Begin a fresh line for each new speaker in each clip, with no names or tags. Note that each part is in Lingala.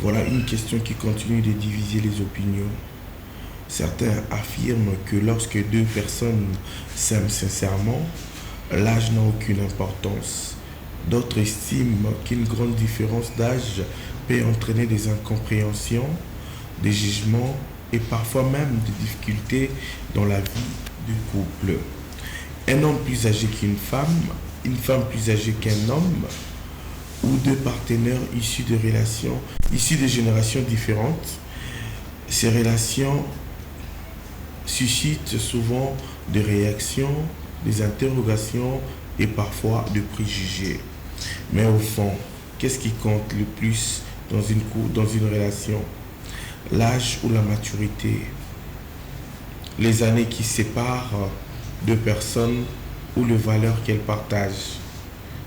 Voilà une question qui continue de diviser les opinions. Certains affirment que lorsque deux personnes s'aiment sincèrement, l'âge n'a aucune importance. D'autres estiment qu'une grande différence d'âge peut entraîner des incompréhensions, des jugements et parfois même des difficultés dans la vie du couple. Un homme plus âgé qu'une une femme plus âgée qu'un homme, ou deux partenaires issus de générations différentes, ces relations suscitent souvent des réactions, des interrogations et parfois des préjugés. Mais au fond, qu'est-ce qui compte le plus dans une relation? L'âge ou la maturité? Les années qui séparent deux personnes ou les valeurs qu'elles partagent?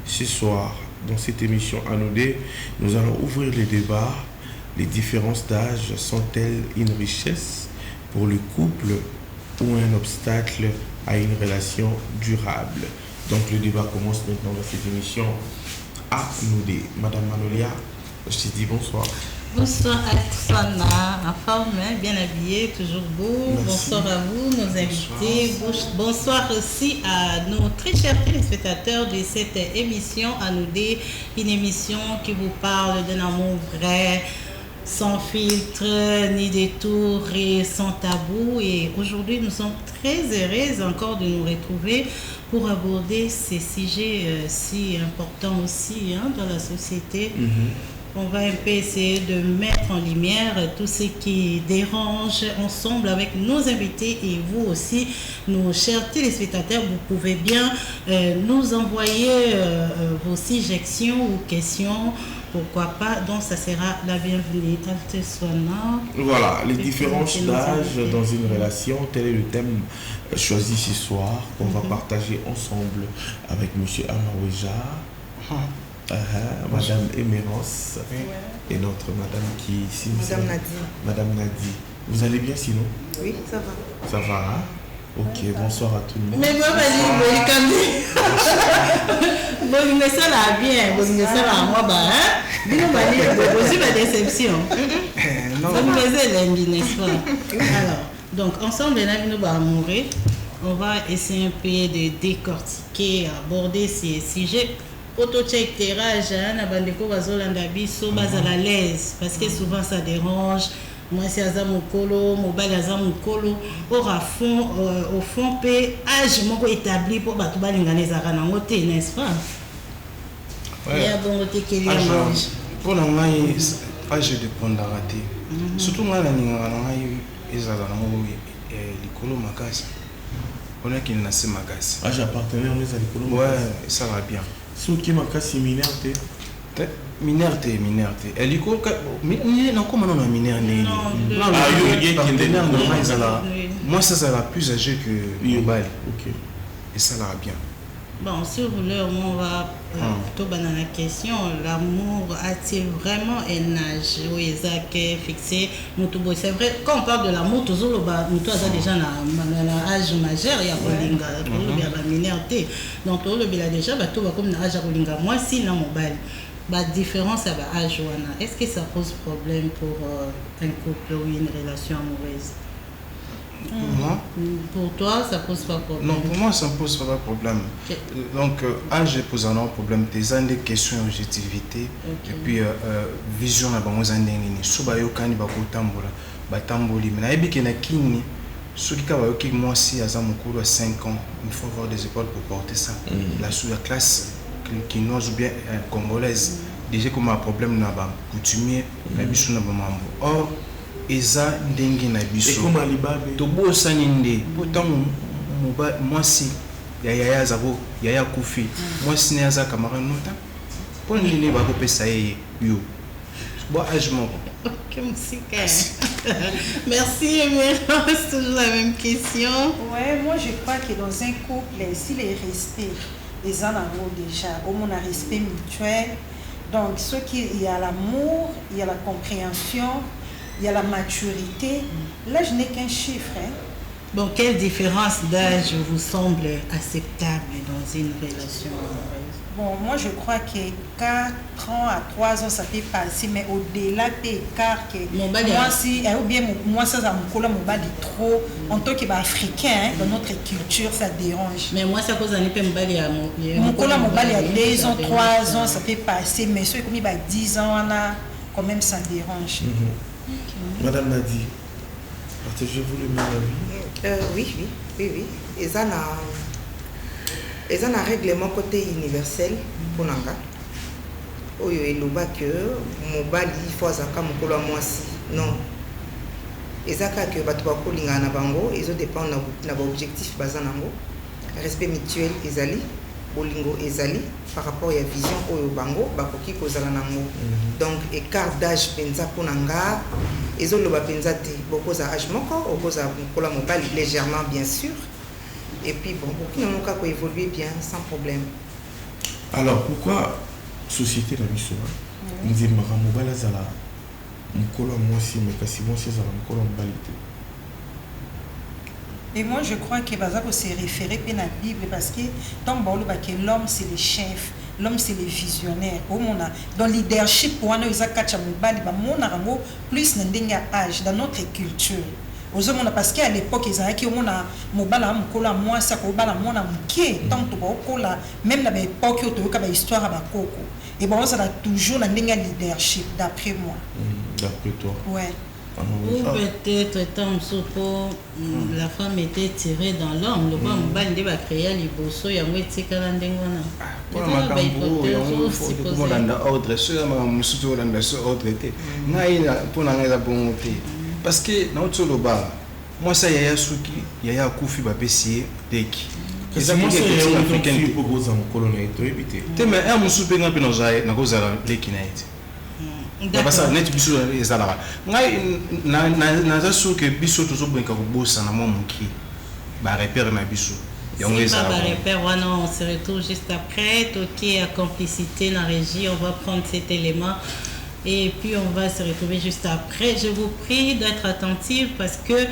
Ce soir, dans cette émission Anodé, nous allons ouvrir le débat. Les différences d'âge sont-elles une richesse pour le couple ou un obstacle à une relation durable? Donc le débat commence maintenant dans cette émission Anodé. Madame Manolia, je te dis bonsoir.
Bonsoir Alexandra, en forme, bien habillée, toujours beau. Merci. Bonsoir à vous, nos invités. Bonsoir aussi à nos très chers téléspectateurs de cette émission Anodé, une émission qui vous parle d'un amour vrai, sans filtre, ni détour et sans tabou. Et aujourd'hui, nous sommes très heureux encore de nous retrouver pour aborder ces sujets si importants aussi dans la société. On va un peu essayer de mettre en lumière tout ce qui dérange ensemble avec nos invités et vous aussi, nos chers téléspectateurs. Vous pouvez bien nous envoyer vos suggestions ou questions. Pourquoi pas? Donc, ça sera la bienvenue.
Voilà, les différences d'âge dans une relation, tel est le thème choisi ce soir qu'on va partager ensemble avec M. Amaweja. Madame Emerance et notre madame qui est ici.
Madame Nadi.
Madame Nadi. Vous allez bien sinon?
Oui, ça va.
Ça va, hein? Ok, bonsoir à tout le monde.
Mais moi, vas-y, bon, mais ça là bien, bon, mais ça là, moi, bah, hein? Dis-nous, aussi ma déception. Ça nous faisait lundi, n'est-ce pas? Alors, donc, ensemble, nous va mourir. On va essayer un peu de décortiquer, aborder ces sujets. Auto-checkterage, na bandeko bazolanda biso bazala l'aise parce que souvent ça dérange. Moi c'est azamukolo, mobile azamukolo, au fond pe âge moko établi pour batu balingana ezaka nango te, n'est-ce pas?
Ouais.
Ya bongo te keli ya mange.
Pour la ngai âge dépendara te. Surtout ngai na ninga na ngai ezala nango likolo makasi. On a qui n'a pas makasi.
Âge appartenant aux écoles.
Ouais, ça va bien.
Ce qui m'a cassé minorité.
Minorité. Et l'école, mais non, comment on a minorité? Moi, ça sera plus âgé que Mobile.
Ok.
Et ça va bien.
Bon, si vous voulez, on va plutôt banal la question. L'amour a-t-il vraiment un âge où Isaac est fixé? C'est vrai, quand on parle de l'amour, toujours nous sommes déjà dans l'âge majeur, il y a Rolinga, il y a la minorité. Donc, il y a déjà comme l'âge Rolinga. Moi, si dans mobile, la différence avec l'âge, est-ce que ça pose problème pour un couple ou une relation amoureuse? Pour toi, ça pose pas problème?
Non, pour moi, ça ne pose pas problème. Okay. Donc, âge pose un problème. Des des questions d'objectivité et puis vision à bango zandengini. Suba yo kani bako tambola, batamboli. Mais naebi ke na kini, ceux qui kaba yo ki moi si azamukuru à 5 ans, il faut avoir des épaules pour porter ça. La sous la classe quinoise ou bien congolaise, déjà comme un problème na ba coutumier, na biso na ba mambo. Or eza ndenge na biso tobo saninde pourtant moi si yaya zabo yaya kufi moi si ne aza camarade nota pour nini ba ko pesa yo bon âge mon
merci mais c'est toujours la même question.
Ouais, moi je crois que dans un couple s'il est respect les en amour déjà au moins un respect mutuel, donc ce qui il y a l'amour, il y a la compréhension, il y a la maturité. Là, je n'ai qu'un chiffre.
Bon, quelle différence d'âge vous semble acceptable dans une relation amoureuse?
Bon, moi je crois que 4 ans à 3 ans ça peut passer, mais au-delà des écarts que moi si, ou bien moi ça me mobali trop, en tant qu'Africain, dans notre culture ça dérange.
Mais moi ça cause un peu mobali à
mobali à 2 ans, 3 ans ça peut passer, mais ceux qui ont 10 ans, on a, quand même ça dérange.
Okay. Madame Nadi, partagez-vous le même avis?
Oui. Ils ont un règlement côté universel pour Nanga. Oyo eloba que mobali faut azaka mokolo moi si non. Ezaka que batu bakolinga na bango, ils ont dépend na ba objectif bazanango. Respect mutuel ezali, bolingo ezali par rapport à vision oyo bango bakoki kozala nango. Donc écart d'âge penza pour Nanga, ils ont loba penza te bokoza âge moko, okoza mokolo mobali légèrement bien sûr. Et puis bon, pour nous cas évoluer bien sans problème.
Alors pourquoi société la mission nous dit maramobala zala mukolo moi si mais kasi bon c'est zala mukolo mbalite.
Et moi je crois que baza ko se référer à la Bible parce que tant que l'homme c'est le chef, l'homme c'est le visionnaire. Dans le leadership pour nous izakacha mobali ba mona rango plus ndenga âge dans notre culture. Parce qu'à l'époque, ils avaient dit que mobala mukola moi ça kobala mona muke tant to bakola même à l'époque où tu as histoire à bakoko et bon ça a toujours la leadership d'après moi.
D'après toi.
Ouais.
Ou peut-être étant sopo la femme était tirée dans l'homme le bon mobali ndeba créer liboso ya mweti kala ndengona.
Pour makambo yango faut ko landa ordre sur ma musuto landa sur ordre té. Ngai pour na ngela bon té. Parce que dans tout le bas, moi ça yaya souki, yaya koufi ba pesier deki.
C'est moi c'est africain pour vous en colonel to éviter.
Te mais un musu pe ngapi no zae na kozala deki na été. Parce que net biso ezala. Ngai na za souki biso to zo benka ko bossa na mo muki. Ba repère na biso.
On se retrouve juste après. Ok, à complicité dans la régie, on va prendre cet élément. Et puis on va se retrouver juste après. Je vous prie d'être attentifs parce que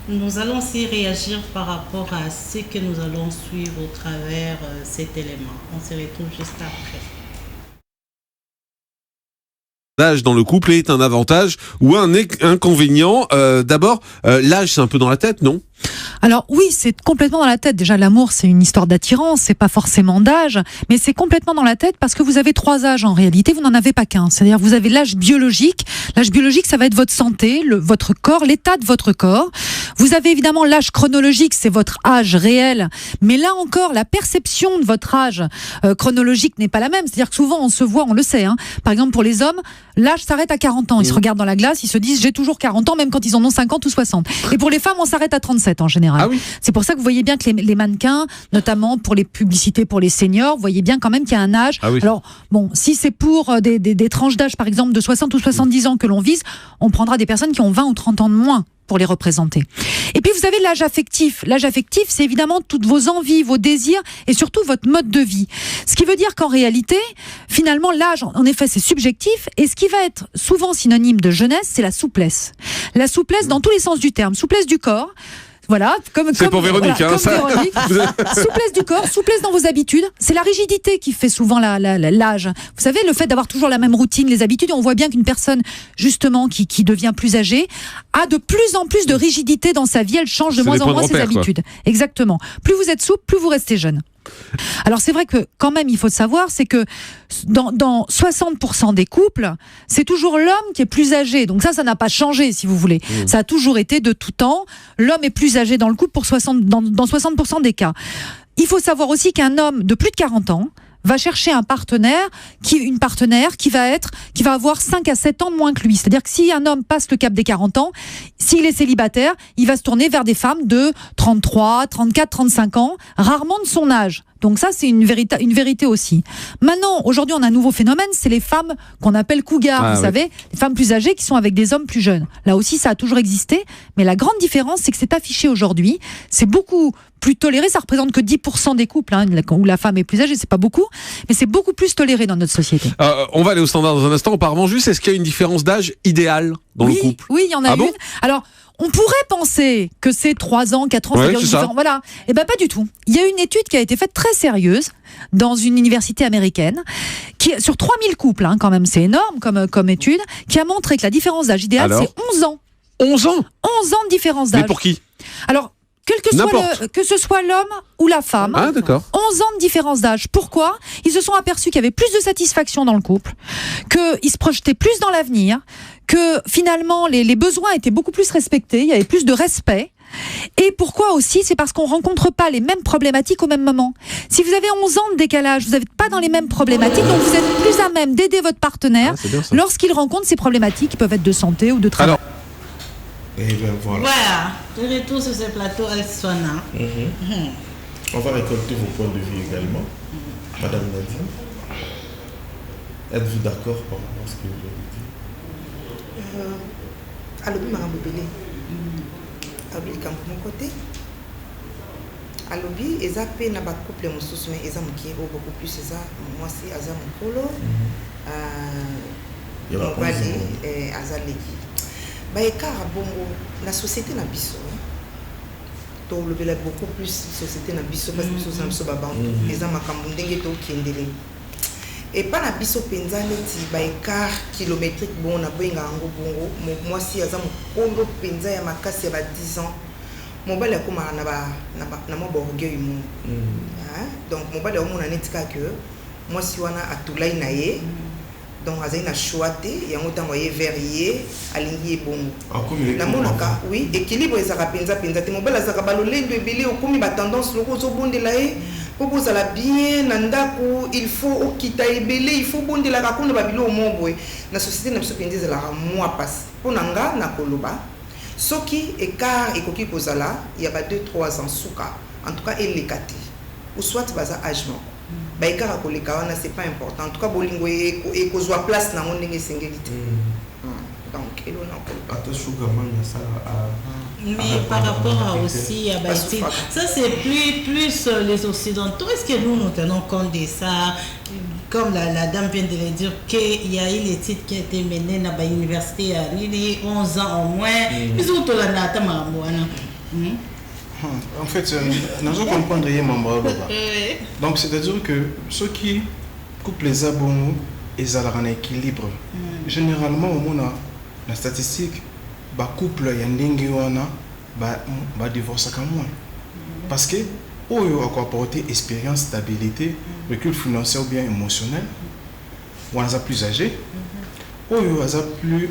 nous allons aussi réagir par rapport à ce que nous allons suivre au travers cet élément. On se retrouve juste après.
L'âge dans le couple est un avantage ou un inconvénient. D'abord, l'âge c'est un peu dans la tête, non ?
Alors oui, c'est complètement dans la tête. Déjà, l'amour, c'est une histoire d'attirance, c'est pas forcément d'âge, mais c'est complètement dans la tête parce que vous avez 3 âges en réalité, vous n'en avez pas qu'un. C'est-à-dire vous avez l'âge biologique. L'âge biologique, ça va être votre santé, votre corps, l'état de votre corps. Vous avez évidemment l'âge chronologique, c'est votre âge réel. Mais là encore, la perception de votre âge chronologique n'est pas la même. C'est-à-dire que souvent, on se voit, on le sait. Par exemple, pour les hommes, l'âge s'arrête à 40 ans. Ils se regardent dans la glace, ils se disent j'ai toujours 40 ans, même quand ils en ont 50 ou 60. Et pour les femmes, on s'arrête à 37 en général.
Ah oui.
C'est pour ça que vous voyez bien que les mannequins, notamment pour les publicités pour les seniors, vous voyez bien quand même qu'il y a un âge.
Ah oui.
Alors, bon, si c'est pour des tranches d'âge, par exemple, de 60 ou 70 ans que l'on vise, on prendra des personnes qui ont 20 ou 30 ans de moins pour les représenter. Et puis vous avez l'âge affectif. L'âge affectif, c'est évidemment toutes vos envies, vos désirs et surtout votre mode de vie. Ce qui veut dire qu'en réalité, finalement, l'âge, en effet, c'est subjectif et ce qui va être souvent synonyme de jeunesse, c'est la souplesse. La souplesse dans tous les sens du terme. Souplesse du corps. Voilà,
c'est pour Véronique,
voilà,
hein, ça.
Véronique. Souplesse du corps, souplesse dans vos habitudes. C'est la rigidité qui fait souvent l'âge. Vous savez, le fait d'avoir toujours la même routine, les habitudes, on voit bien qu'une personne, justement, qui devient plus âgée, a de plus en plus de rigidité dans sa vie, elle change de moins en moins ses habitudes. Exactement. Plus vous êtes souple, plus vous restez jeune. Alors c'est vrai que quand même il faut savoir, c'est que dans 60% des couples, c'est toujours l'homme qui est plus âgé. Donc ça n'a pas changé si vous voulez. Ça a toujours été de tout temps. L'homme est plus âgé dans le couple dans 60% des cas. Il faut savoir aussi qu'un homme de plus de 40 ans va chercher une partenaire qui va avoir 5 à 7 ans de moins que lui. C'est-à-dire que si un homme passe le cap des 40 ans, s'il est célibataire, il va se tourner vers des femmes de 33, 34, 35 ans, rarement de son âge. Donc ça, c'est une vérité aussi. Maintenant, aujourd'hui, on a un nouveau phénomène, c'est les femmes qu'on appelle cougars, vous savez, les femmes plus âgées qui sont avec des hommes plus jeunes. Là aussi, ça a toujours existé, mais la grande différence, c'est que c'est affiché aujourd'hui, c'est beaucoup plus toléré. Ça représente que 10% des couples où la femme est plus âgée, c'est pas beaucoup, mais c'est beaucoup plus toléré dans notre société.
On va aller au standard dans un instant. Auparavant, juste, est-ce qu'il y a une différence d'âge idéale dans le couple?
Oui, il y en a une. Alors, on pourrait penser que c'est 3 ans, 4 ans, c'est différent. Voilà. Eh ben, pas du tout. Il y a une étude qui a été faite très sérieuse dans une université américaine, sur 3000 couples, quand même, c'est énorme comme étude, qui a montré que la différence d'âge idéale, c'est 11 ans.
11 ans
11 ans de différence d'âge.
Mais pour qui?
Alors, que ce soit l'homme ou la femme, 11 ans de différence d'âge. Pourquoi? Ils se sont aperçus qu'il y avait plus de satisfaction dans le couple, qu'ils se projetaient plus dans l'avenir, que finalement les besoins étaient beaucoup plus respectés, il y avait plus de respect. Et pourquoi aussi? C'est parce qu'on ne rencontre pas les mêmes problématiques au même moment. Si vous avez 11 ans de décalage, vous n'êtes pas dans les mêmes problématiques, donc vous êtes plus à même d'aider votre partenaire lorsqu'il rencontre ces problématiques qui peuvent être de santé ou de travail.
Alors, et bien voilà.
De retour sur ce plateau Alswana.
On va récolter vos points de vue également. Madame Nadine, êtes-vous d'accord par rapport à ce que vous avez dit?
Alobi Marabobele. Alobi comme mon côté. Alobi, eza pe na ba couple mosusu mais eza muki beaucoup plus eza moi c'est eza mukolo. Mobali azaleki. Ba écart bongo la société na biso. To lobela beaucoup plus société na biso parce que biso na biso ba bantu eza makambo ndenge to kendele. Et pas na biso penza neti ba écart kilométrique bon na benga ngo bongo moi si aza mukolo penza ya makasi ya ba 10 ans. Mobali akoma na mo orgueil mu. Donc mobali omona neti ka que moi si wana atulai na ye. Donc azali na choix te yango tango ye verrier alingi bongo na monaka oui équilibre ezaka penza te mobala zaka balolendo ebele okomi ba tendance loko zo bondela ye poko za la bien na ndako il faut okita ebele il faut bondela ka konda babilo mombwe na société na biso penza la moi passe ponanga na koloba soki écart ekoki kozala ya ba 2-3 ans suka en tout cas elekati ou soit baza âge moko ba écart koleka wana c'est pas important en tout cas bolingo e kozwa place na monde ndenge sengeli. Donc elo na koleka
attention gamanya ça
mais par rapport à aussi à Bastille, ça c'est plus les occidentaux. Est-ce que nous tenons compte de ça? Comme la dame vient de le dire, qu'il y a eu l'étude qui a été menée dans l'université à 11 ans au moins.
En fait, nous allons comprendre donc c'est-à-dire que ceux qui coupent les abonnés, ils ont un équilibre. Généralement, au monde, la statistique, le couple va divorcer comme moi. Parce que ou il a apporté expérience, stabilité, recul financier ou bien émotionnel, ou on a plus âgé, ou il a plus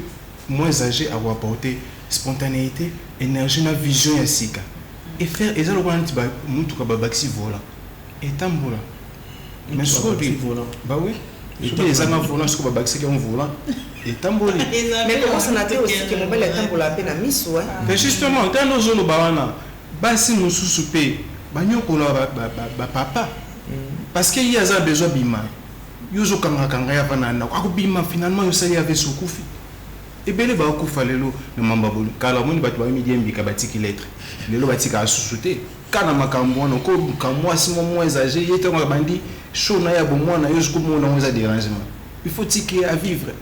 moins âgé à apporter spontanéité, énergie, la vision ainsi que et faire et ça le grand petit nous tout cas baxi volant et tambola mais ce que bah oui et puis les amis volant ce que baxi qui on volant et tamboli
mais comment ça n'a été aussi que mon bel tambola peine à miss ouais
mais justement dans nos zones bawana basi nous sous-soupé banyoko la papa parce qu'il y a besoin bima yozo kanga ya bana na akubima finalement yosali avec soukufi et bien les baku falelo le mambabolo kala moni batu ba midi mbika batiki lettre lelo batika asusuté kana makambo wana ko kamwa si moins âgé yete ngwa bandi show na ya bomwa na yozo ko mona on za dérangement il faut tiquer à vivre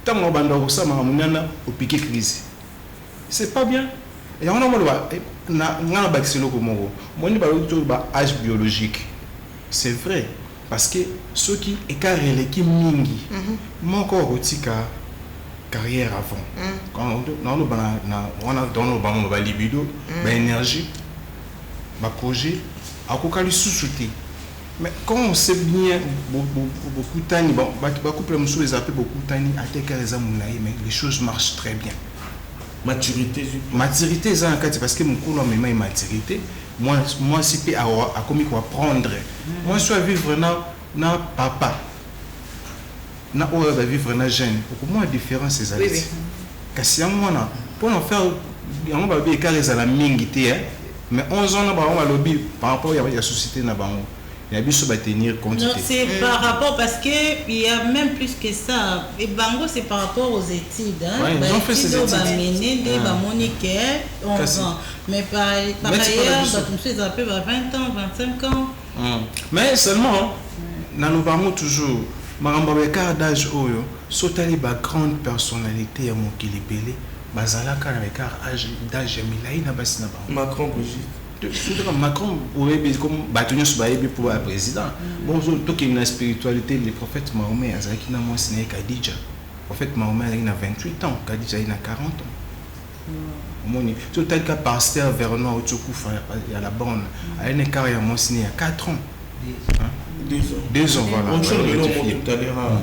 tant mo banda ko sama munana au piquer crise c'est pas bien et on a mo ba na ngana bakiselo ko moko moni ba to ba âge biologique c'est vrai parce que ceux qui écartent les qui mingi mon corps otika carrière avant quand on a dans nos libido l'énergie ma projet à kokali sous-souté mais quand on sait bien beaucoup tani bon couple monsieur les appelle beaucoup tani à mais les choses marchent très bien maturité ça parce que mon cours même maturité moi si peut à comment quoi prendre moi je suis vivre na papa na oyo ba vivre na jeune pour moi la différence c'est ça kasi yango wana pour en faire yango ba be écart ezala mingi te mais 11 ans na ba on lobby par rapport à la société na bango Il y a besoin de tenir compte.
Non, c'est par rapport, parce qu'il y a même plus que ça. Et Bango, c'est par rapport aux études. Hein.
Ouais, ils ont fait ces études.
Mais par ailleurs, ils ont 20 ans, 25 ans.
Mais seulement, nous parlons toujours, je d'âge, sauter les grandes personnalités à mon kilibélé, bazalaka avec d'âge
Macron, Brigitte.
Macron comme bâtonnier sur pour le président. Bon, tout qui une spiritualité, le prophète Mahomet, qui n'a moins signé Khadija. Le prophète Mahomet il a 28 ans, Khadija il a 40 ans. Tout tel que pasteur Vernon Otsoukoufa à la borne, à une carrière moins signé il y a 4 ans. 2 ans, voilà.
On change de nom tout à l'heure.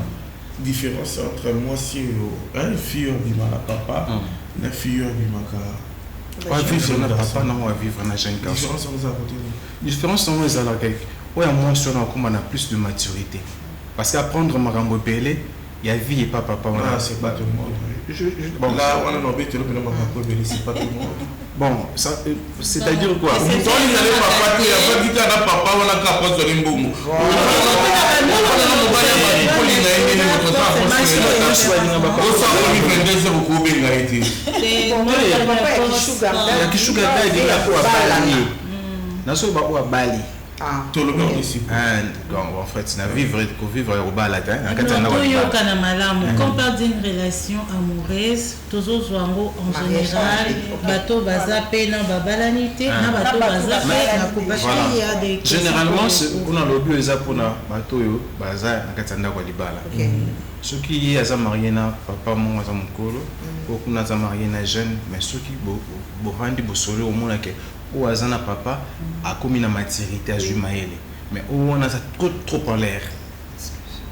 Différence entre moi si une fille qui m'a papa, une fille qui m'a
on va vivre na papa non on va vivre na jeune garçon. Différence on est à la quelque. Ouais moi sur on a plus de maturité. Parce qu'apprendre marambo belé, il y a vie et pas papa.
Ah c'est pas tout le monde. Bon là on a embêté le marambo belé, c'est pas tout le monde.
Bon ça c'est-à-dire quoi?
Toi il n'allait pas il y a pas dit qu'à papa on a capable sur les mbongo.
En fait, vivre au bas latin.
Quand on parle d'une relation amoureuse, toujours en général, bateau baza pena babalanité, na bateau baza pena il y a des
généralement on a le but ça pour na bateau yo baza na katanda kwa libala. Ceux qui sont mariés na papa mon aza mukolo, beaucoup na za mariés na jeune, mais ceux qui bohandi bosolo au monde que ou azana papa a commis la maturité à Jumaël mais on a ça trop en l'air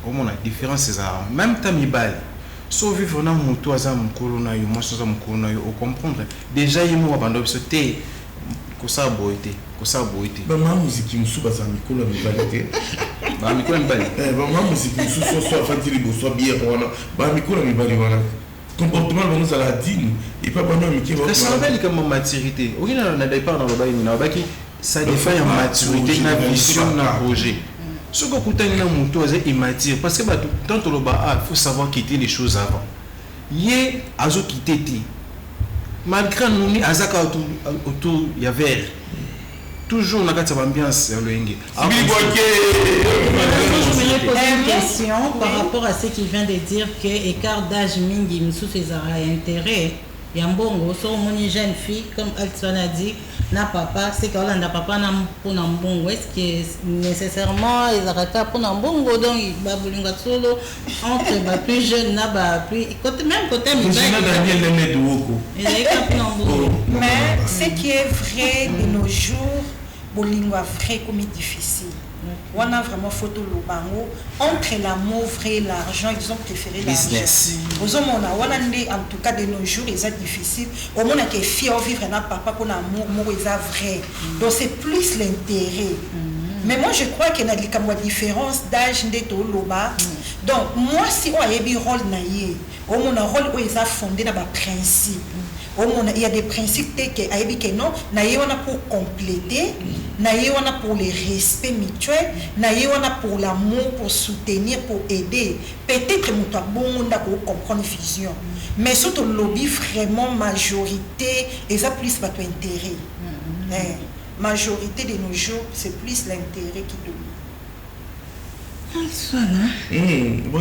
au moins la différence c'est ça même tamibal sauf vivre dans mon toit ça mon corona yo moi ça mon corona yo au comprendre déjà il m'a abandonné ce thé que ça boité
bah ma musique me souba ça micro mi balité
bah micro mi balé
bah ma musique me souba soit fatigué soit bien voilà bah micro mi balé voilà comportement nous à la digne et pas pendant qui va
ça rappelle comme maturité au final on n'a pas dans le bail na baki ça défend la maturité na vision na projet ce que coûte na moto est immature parce que tant le bas il faut savoir quitter les choses avant yé azo quitter malgré nous ni azaka autour il y avait toujours na kati ambiance le ngi
je me poser une question par rapport à ce qu'il vient de dire que écart d'âge mingi msou ses intérêt yambongo so moni jeune fille comme Alexandre a dit na papa c'est que là papa na pour na mbongo est-ce que nécessairement ils arrêtent pour na mbongo donc ba bolinga solo entre ba plus jeune na ba plus côté même côté
mais ce qui est vrai de nos jours bolingo vrai comme difficile. On a vraiment photo le bango entre l'amour vrai et l'argent ils ont préféré
business.
Aux hommes on a en tout cas de nos jours ils sont difficiles. Au moins que fier vivre na papa pour l'amour moi ils vrai. Donc c'est plus l'intérêt. Mais moi je crois qu'il y a une différence d'âge de to loba. Donc moi si on a un rôle naïe, au moins un rôle où ils ont fondé dans des principes. Il y a des principes que non, on a pour compléter, on a pour le respect mutuel, on a pour l'amour, pour soutenir, pour aider. Peut-être que nous avons comprendre la vision. Mais surtout le lobby vraiment majorité, et ça plus votre intérêt. Majorité de nos jours, c'est plus l'intérêt qui domine.
Moi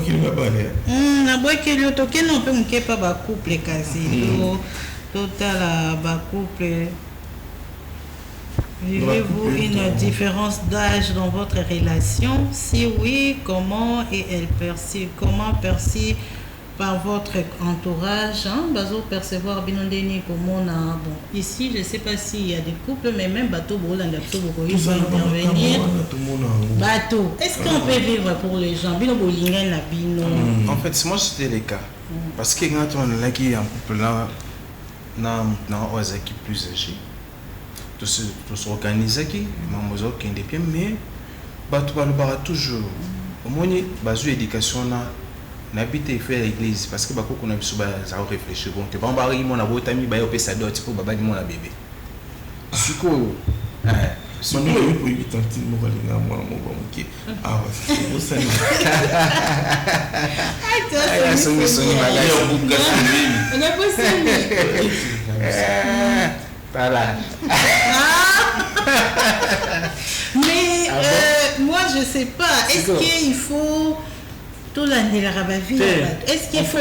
qui ne
pas couple total couple. Vivez-vous une différence d'âge dans votre relation? Si oui, comment elle perçue? Comment perçue par votre entourage? Bazo percevoir binondeni comment bon ici je ne sais pas s'il y a des couples mais même bateau bolanda ils vont intervenir. Bateau. Est-ce qu'on peut vivre pour les gens? Bino bolinga na bino.
En fait, moi c'était le cas parce que quand on a qui un couple là non aux équipes plus âgées tout se organiser qui mamozo qui est bien mais bateau balobara toujours au moins bazo éducation na n'habiter faire l'église parce que beaucoup qu'on a besoin ça réfléchir bon que bon bari mon abo tami ba yo pesa dot pour baba ni mon bébé suko
Maintenant, il faut éviter un petit mot à ah ouais, c'est beau ça.
On a bossé.
Voilà.
Mais moi, je sais pas. Est-ce qu'il faut tout l'année la vivre? Est-ce qu'il faut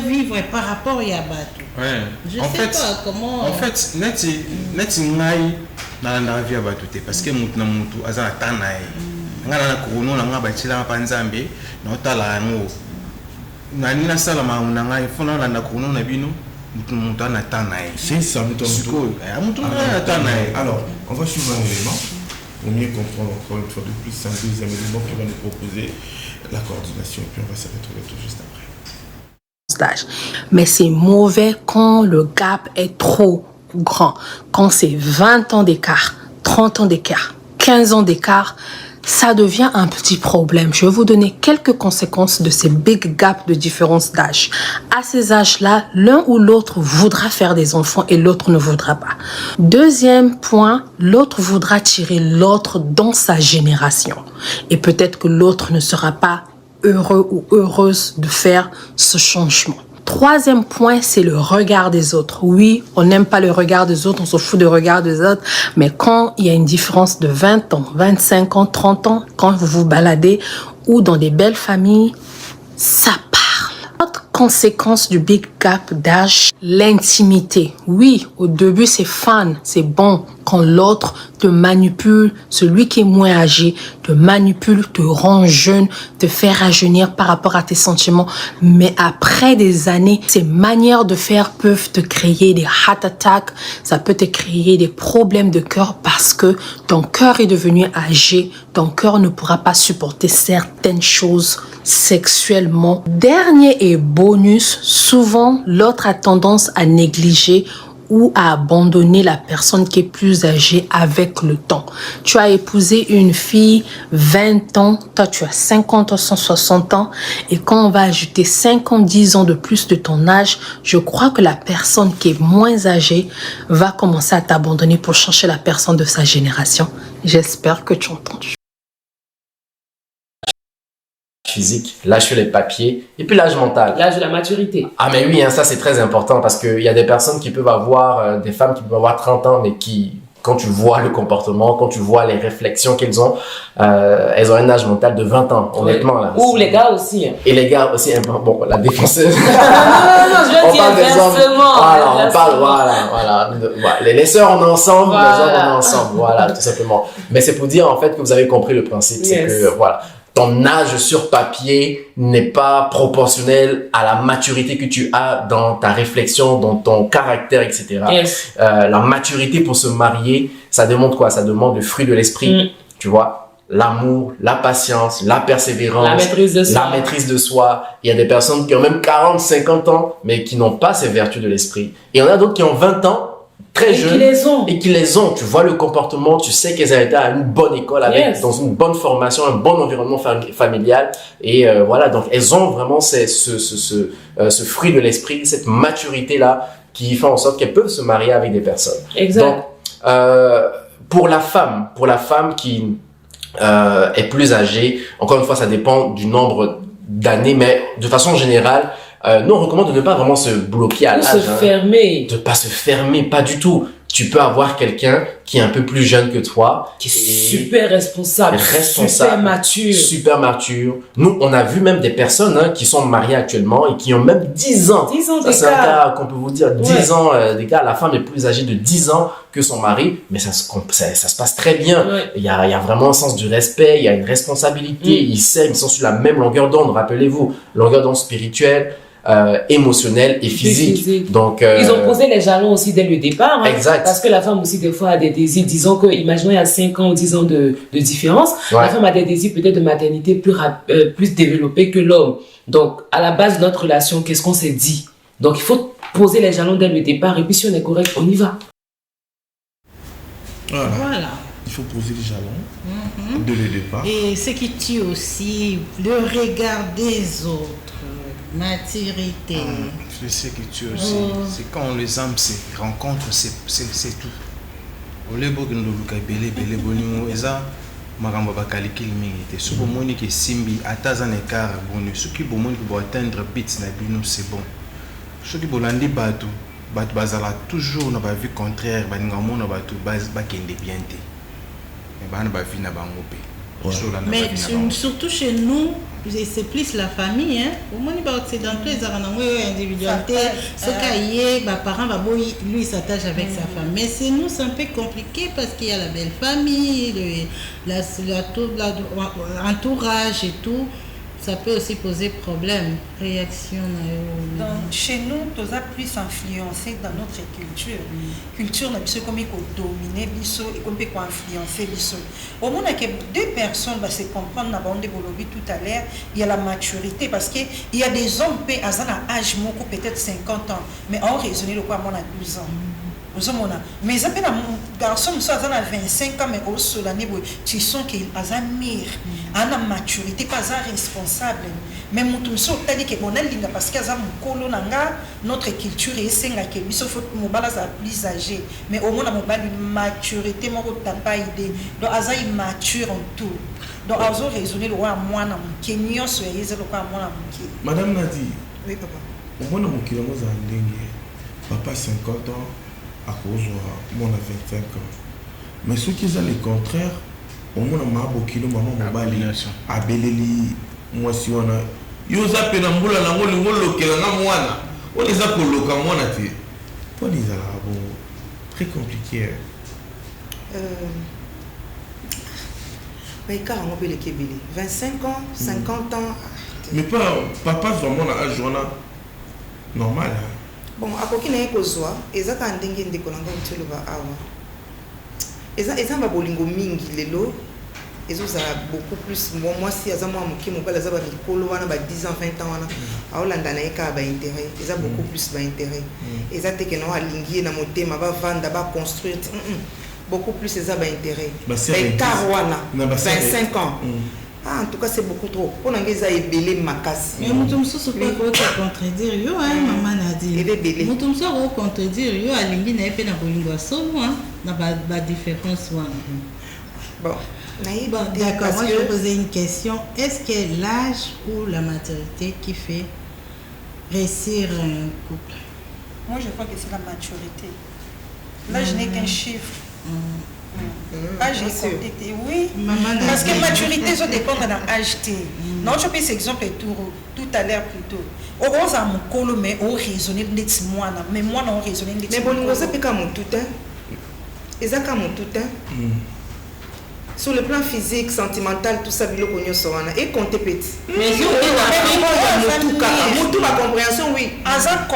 vivre par rapport à Yabatou? Je ne sais pas comment.
En fait, neti ngai na vie Yabatou parce que mutu na mutu azana tanae. Ngana na kuno na ngaba chila panzambe na otala ngo. Na nina sala ma na ngai fona na kuno na bino mutu na tanae.
C'est ça mutu. Alors, on va suivre un élément pour mieux comprendre encore une fois de plus un deuxième élément qui va nous proposer la coordination et puis on va se retrouver tout juste après.
Mais c'est mauvais quand le gap est trop grand. Quand c'est 20 ans d'écart, 30 ans d'écart, 15 ans d'écart, ça devient un petit problème. Je vais vous donner quelques conséquences de ces big gaps de différence d'âge. À ces âges-là, l'un ou l'autre voudra faire des enfants et l'autre ne voudra pas. Deuxième point, l'autre voudra tirer l'autre dans sa génération. Et peut-être que l'autre ne sera pas heureux ou heureuse de faire ce changement. Troisième point, c'est le regard des autres. Oui, on n'aime pas le regard des autres, on se fout du regard des autres, mais quand il y a une différence de 20 ans, 25 ans, 30 ans, quand vous vous baladez ou dans des belles familles, ça parle. Autre conséquence du big gap d'âge, l'intimité. Oui, au début c'est fun, c'est bon quand l'autre te manipule, celui qui est moins âgé te manipule, te rend jeune, te fait rajeunir par rapport à tes sentiments. Mais après des années, ces manières de faire peuvent te créer des heart attacks, ça peut te créer des problèmes de cœur parce que ton cœur est devenu âgé, ton cœur ne pourra pas supporter certaines choses sexuellement. Dernier et bonus, souvent l'autre a tendance à négliger ou à abandonner la personne qui est plus âgée avec le temps. Tu as épousé une fille 20 ans, toi tu as 50 ans, 160 ans, et quand on va ajouter 5 ans, 10 ans de plus de ton âge, je crois que la personne qui est moins âgée va commencer à t'abandonner pour chercher la personne de sa génération. J'espère que tu entends.
Physique, l'âge sur les papiers et puis l'âge mental.
L'âge de la maturité.
Ah mais oui, hein, ça c'est très important parce qu'il y a des personnes qui peuvent avoir, des femmes qui peuvent avoir 30 ans mais qui, quand tu vois le comportement, quand tu vois les réflexions qu'elles ont, elles ont un âge mental de 20 ans, honnêtement. Là,
ou les gars aussi.
Et les gars aussi, bon, la défenseuse.
non, je veux dire inversement.
Voilà, on parle, voilà. Les sœurs on est ensemble, les hommes on est ensemble, voilà, tout simplement. Mais c'est pour dire en fait que vous avez compris le principe, c'est que, voilà. Ton âge sur papier n'est pas proportionnel à la maturité que tu as dans ta réflexion, dans ton caractère, etc.
Yes.
La maturité pour se marier, ça demande quoi? Ça demande le fruit de l'esprit, tu vois, l'amour, la patience, la persévérance,
la maîtrise de soi.
Il y a des personnes qui ont même 40, 50 ans, mais qui n'ont pas ces vertus de l'esprit. Et il y en a d'autres qui ont 20 ans, très jeunes et qui les ont. Tu vois le comportement, tu sais qu'elles ont été à une bonne école avec dans une bonne formation, un bon environnement familial et voilà, donc elles ont vraiment ce fruit de l'esprit, cette maturité là qui fait en sorte qu'elles peuvent se marier avec des personnes.
Exact.
Donc pour la femme qui est plus âgée, encore une fois ça dépend du nombre d'années, mais de façon générale nous, on recommande de ne pas vraiment se bloquer à l'âge. De pas se fermer, pas du tout. Tu peux avoir quelqu'un qui est un peu plus jeune que toi.
Qui est super responsable. Super mature.
Nous, on a vu même des personnes qui sont mariées actuellement et qui ont même 10 ans.
10 ans
d'écart. C'est un cas qu'on peut vous dire. 10 ans d'écart. La femme est plus âgée de 10 ans que son mari. Mais ça se passe très bien. Il y a vraiment un sens du respect. Il y a une responsabilité. Ils sont sur la même longueur d'onde. Rappelez-vous, longueur d'onde spirituelle. Émotionnel et physique. Donc,
ils ont posé les jalons aussi dès le départ.
Exact.
Parce que la femme aussi, des fois, a des désirs. Disons que, imaginons, il y a 5 ans ou 10 ans de différence. La femme a des désirs peut-être de maternité plus développés que l'homme. Donc, à la base de notre relation, qu'est-ce qu'on s'est dit? Donc, il faut poser les jalons dès le départ. Et puis, si on est correct, on y va.
Voilà.
Il faut poser les jalons dès le départ.
Et ce qui tue aussi, le regard des autres. Maturité.
Je sais que tu aussi. C'est quand on les aime, ces rencontres, c'est tout. olebo que nous luka belé bonimo eza makambo ba calcul mingi te so bomoni ke simbi ataza na écart boni soki bomoni ko atteindre bits na bino c'est bon soki bolandi batu bazala toujours na ba vie contraire baninga mona batu ba kende bien te mais bana ba vie na bango pe.
Mais surtout chez nous, c'est plus la famille. Hein. Au moins, les occidentaux, ils ont une individualité. Ce qu'il y a, parents, lui, il s'attache avec sa femme. Mais c'est nous, c'est un peu compliqué parce qu'il y a la belle famille, l'entourage et tout. Ça peut aussi poser problème, réaction.
Donc, chez nous, nous sommes plus influencés dans notre culture. Culture, nous sommes comme dominer et comme influencer. Au moins, deux personnes se comprendre, tout à l'heure, il y a la maturité parce qu'il y a des hommes qui ont un âge peut-être 50 ans, mais ont raisonné le quoi, on a 12 ans. Mais ça fait un garçon qui a 25 ans, mais aussi tu sens qu'il a un mire, a une maturité, pas un responsable. Mais mon soeur t'a dit que mon ligne parce qu'il y a notre culture et c'est que il faut que mon bala soit plus âgé. Mais au moins on a une maturité, mon t'as pas idée. Donc asa il mature en tout. Donc azo raisonner le roi moi na mon Kenya soyez le roi moi na mon.
Madame Nadi.
Oui papa.
Au moins mon kilomètre en ligne. Papa 50 ans. À cause moi on a 25 ans. Mais ce qui est le contraire, au moins on a beaucoup de maman mobali à Beleli, moi si on a yo za penambula na ngoli ngolo ke na mwana. On les a coloca mwana ti. Pour les arabes très compliqué.
Mais car on peut le kebili 25 ans, 50 ans.
Mais pas papa vraiment à âge normal.
Bon, à quoi qu'il n'ait pas soit, et ça quand dingue des collègues tu le vas avoir. Et ça va bolingo mingi lelo, et ça beaucoup plus. Moi si à moi mon qui mon père les a pas mikolo wana ba 10 ans 20 ans wana, à Hollande na eka ba intérêt, et ça beaucoup plus ba intérêt. Et ça te que non alinguer na motema ba vendre ba construire, beaucoup plus ça ba intérêt. Mais Caruana 25 ans. Ah, en tout cas, c'est beaucoup trop. On a déjà ébélé ma casse.
Mais nous sommes pas contredire. Yo, maman a dit. Nous sommes pas contredire. Yo, à l'ingé n'a pas na seulement na ba différence.
Bon,
d'accord. Moi, je vais poser une question. Est-ce que l'âge ou la maturité qui fait réussir un couple?
Moi, je crois que c'est la maturité. L'âge n'est qu'un chiffre. Âge est oui. Parce que maturité, ça dépend de l'âge. Non, je peux exemple tout à l'heure plutôt. Au rose à mon colo, mais au raisonner de moi, mais moi non raisonner de
mais bon, nous avons pas mon tout hein. Et ça comme mon tout hein. Sur le plan physique, sentimental, tout ça, bilo konyo soana et compter petit. Mais si on tout la compréhension oui.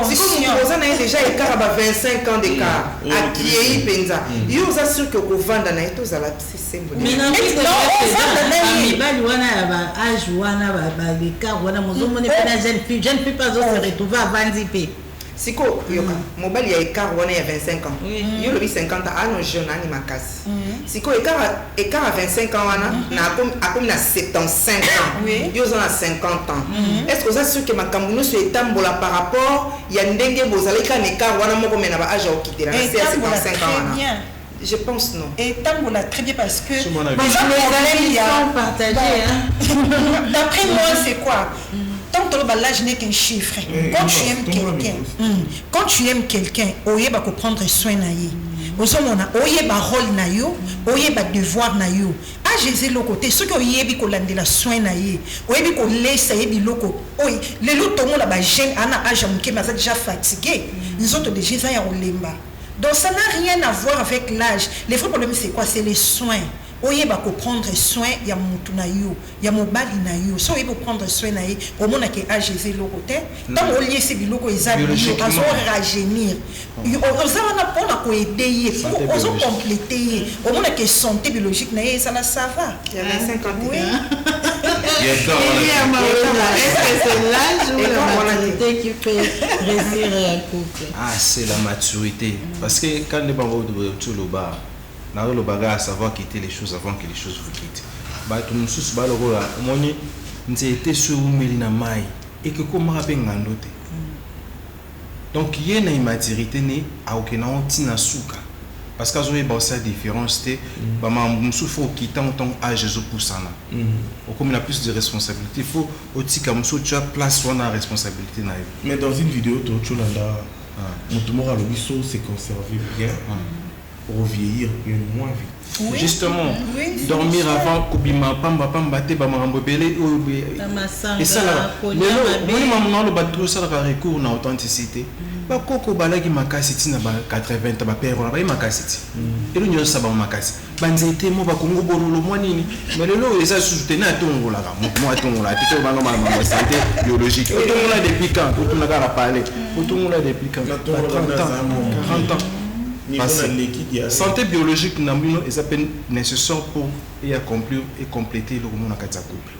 Si vous avez déjà écart à 25 ans d'écart, à qui est penza. Il vous assure que vous vendez na tous à la c'est symbolique.
Mais non, mais ba wana ba âge wana ba écart wana mozo moni pena jeune fille pas se retrouver à vandiper.
Siko yoka mobile ya écart wana ya 25 ans. Yo le 50 ans à nos jeunes ani makasi. Siko écart à 25 ans wana na comme na 75 ans. Yo zona 50 ans. Est-ce que vous êtes sûr que makambu no so etambola par rapport ya ndenge bozali ka écart wana moko mena ba âge au quitter là c'est à 55 ans wana. Je pense non.
Et tant qu'on a très bien parce que
les amis sont partagés.
D'après moi, c'est quoi? Tant que l'âge n'est qu'un chiffre. Quand tu aimes quelqu'un, oye ba ko prendre soin na ye. Ozomona oye ba rôle na yo, oye ba devoir na yo. A Jésus le côté ce que oye bi ko landela soin na ye. Oye bi ko laisser ye bi loko. Oye, les lots tomo la ba jeune ana âge muke mais déjà fatigué. Nous autres déjà ça ya olemba. Donc ça n'a rien à voir avec l'âge. Les vrais problèmes c'est quoi? C'est les soins. Oye ba ko prendre soin ya mutu na yo, ya mobali na yo. So oye ba prendre soin na ye, au mona ke a Jésus le côté. Tant au lieu c'est biloko ezali, on va rajeunir. On va pas na ko aider, on va compléter. Au mona ke santé biologique na ye ça va.
Il y a 25 ans.
Oui. Est-ce que c'est l'âge ou la maturité qui fait réussir un couple?
Ah, c'est la maturité. Parce que quand les parents de le bar, le bagage à savoir quitter les choses avant que les choses vous quittent. Bah, tout le monde sous bas le rôle. Moi, j'étais sur Mélina Maï et que comme rappel n'andote. Donc, il y a une immaturité né à aucun tina souka. parce que j'ai aussi la différence il faut quitter ton âge pour ça comme il a plus de responsabilités il faut aussi comme tu as place on a responsabilité
mais dans une vidéo tu l'as c'est conservé bien pour vieillir moins vite.
Oui. Justement, oui, dormir avant Kobima, Pamba, Te Bamarambo Belé, et ça là, mais maman le bateau ça la recours na authenticité. Ba koko balagi makasiti na ba 80 ba père ba makasiti. Et le nyo saba makasi. Banzete mo ba kongo bololo mo nini. Mais le lo esa soutenir à tongo la mo tongola tito ba no ma santé biologique. Tongola depuis quand? Tout na ka parler. Tongola depuis quand? 40 ans. Santé biologique est à peine nécessaire pour accomplir et compléter le roman à couple.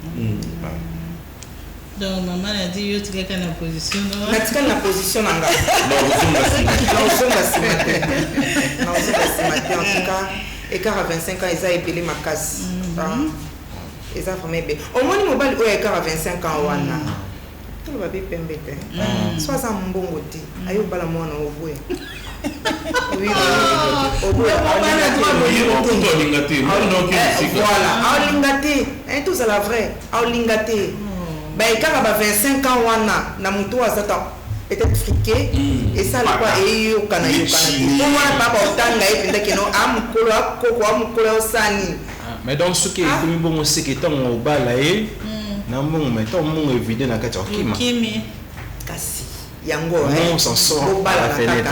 Donc maman a dit que tu es dans la position.
Tu es dans la position en tout cas, écart à 25 ans, ils ont épilé ma casse. Ils ont formé bébé. Au moins, ils m'ont écart à 25 ans. Tout le monde est embêté. Soit ça mon bon côté. Aïe, au bala moi non au bout. Oui, voilà, Aulingate, tout ça la vraie, Aulingate. Ben, quand on a 25 ans, on a mon toit, ça peut-être friqué, et ça, quoi, et au Canada. Pour moi, papa, autant d'ailleurs, que non, Amkola, Koko, Amkola, Sani.
Mais dans ce qui est comme bon, c'est que tant au bas là, non, mais tant mon évident à Katokima.
Kasi, Yango,
on s'en sort à la fenêtre.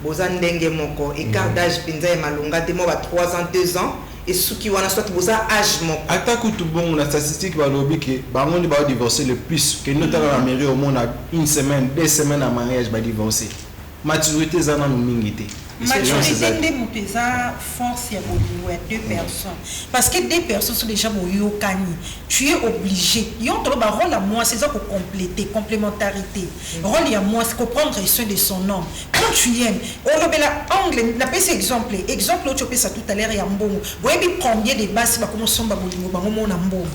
Bozandenge moko écart d'âge pinza malunga te mo ba 3 ans 2 ans et ceux qui wana soit boza âge moko
attaque tout bon la statistique va lobby que bango ba divorcer le plus que notre la mairie au monde a 1 semaine 2 semaines à mariage ba divorcer maturité zana no mingité
maturité de mopeza force ya bolingo ya 2 personnes parce que 2 personnes sont déjà boyokani tu es obligé yo to ba rôle à moi c'est ça pour compléter complémentarité rôle à moi c'est pour prendre soin de son homme quand tu aimes on lobela angle na pese exemple tu peux ça tout à l'heure ya mbongo boyebi combien de bases ba comme somba bolingo bango mona mbongo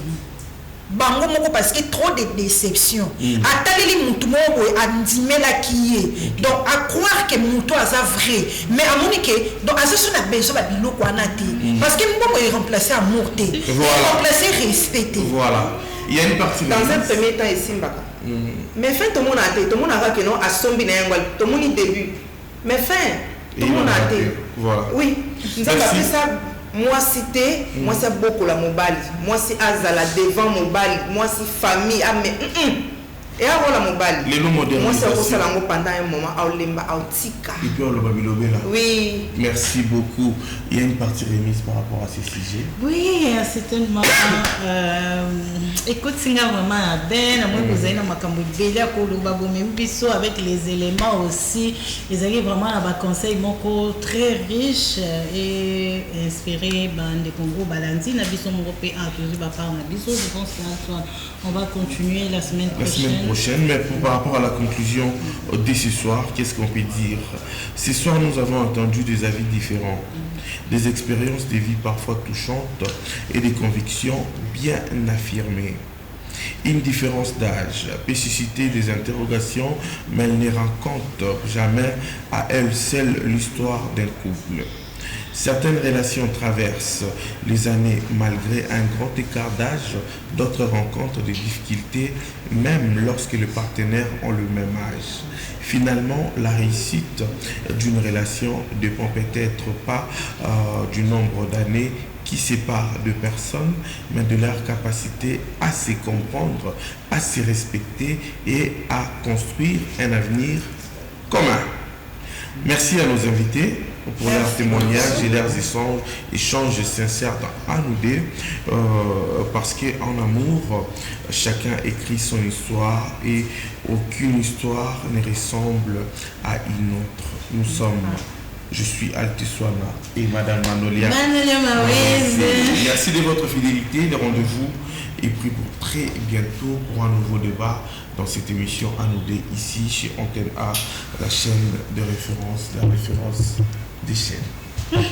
bango moko parce que trop de déception ataleli mutu moko andimela kiye donc à croire que mutu aza vrai mais à monique donc aza so na besoin ba biloko anate parce que mbongo est remplacé amour te remplacé respecté
voilà il y a une partie
dans un premier temps ici mbaka mais fin tout le monde a tout le monde a que non asombi na ngwal tout le monde début mais fin tout le monde a
voilà
oui nous avons fait ça. Moi cité, moi c'est beaucoup la mobile, moi c'est Azala devant mobile, moi c'est famille, ah mais et avant la mobile. Moi c'est aussi la pendant un moment à Limba à Tika.
Et puis on le babilobé là.
Oui.
Merci beaucoup. Il y a une partie remise par rapport à ces sujets.
Oui, certainement. Écoute, c'est vraiment bien. Moi, vous avez ma cambodge avec les éléments aussi. Ils avaient vraiment un conseil très riche et inspiré de Congo Balanzi. Je pense qu'on va continuer la semaine prochaine.
Mais par rapport à la conclusion de ce soir, qu'est-ce qu'on peut dire? Ce soir, nous avons entendu des avis différents, des expériences de vie parfois touchantes et des convictions bien affirmées. Une différence d'âge peut susciter des interrogations, mais elle ne rencontre jamais à elle seule l'histoire d'un couple. Certaines relations traversent les années malgré un grand écart d'âge, d'autres rencontrent des difficultés même lorsque les partenaires ont le même âge. Finalement, la réussite d'une relation ne dépend peut-être pas du nombre d'années qui séparent deux personnes, mais de leur capacité à se comprendre, à se respecter et à construire un avenir commun. Merci à nos invités pour leurs témoignages et leurs échanges sincères à nous deux, parce qu'en amour, chacun écrit son histoire et aucune histoire ne ressemble à une autre. Nous sommes, je suis Altiswana et Madame Manolia. Merci de votre fidélité, le rendez-vous est pris pour très bientôt pour un nouveau débat dans cette émission à nous deux ici chez Antenne A, la chaîne de référence, la référence des chaînes.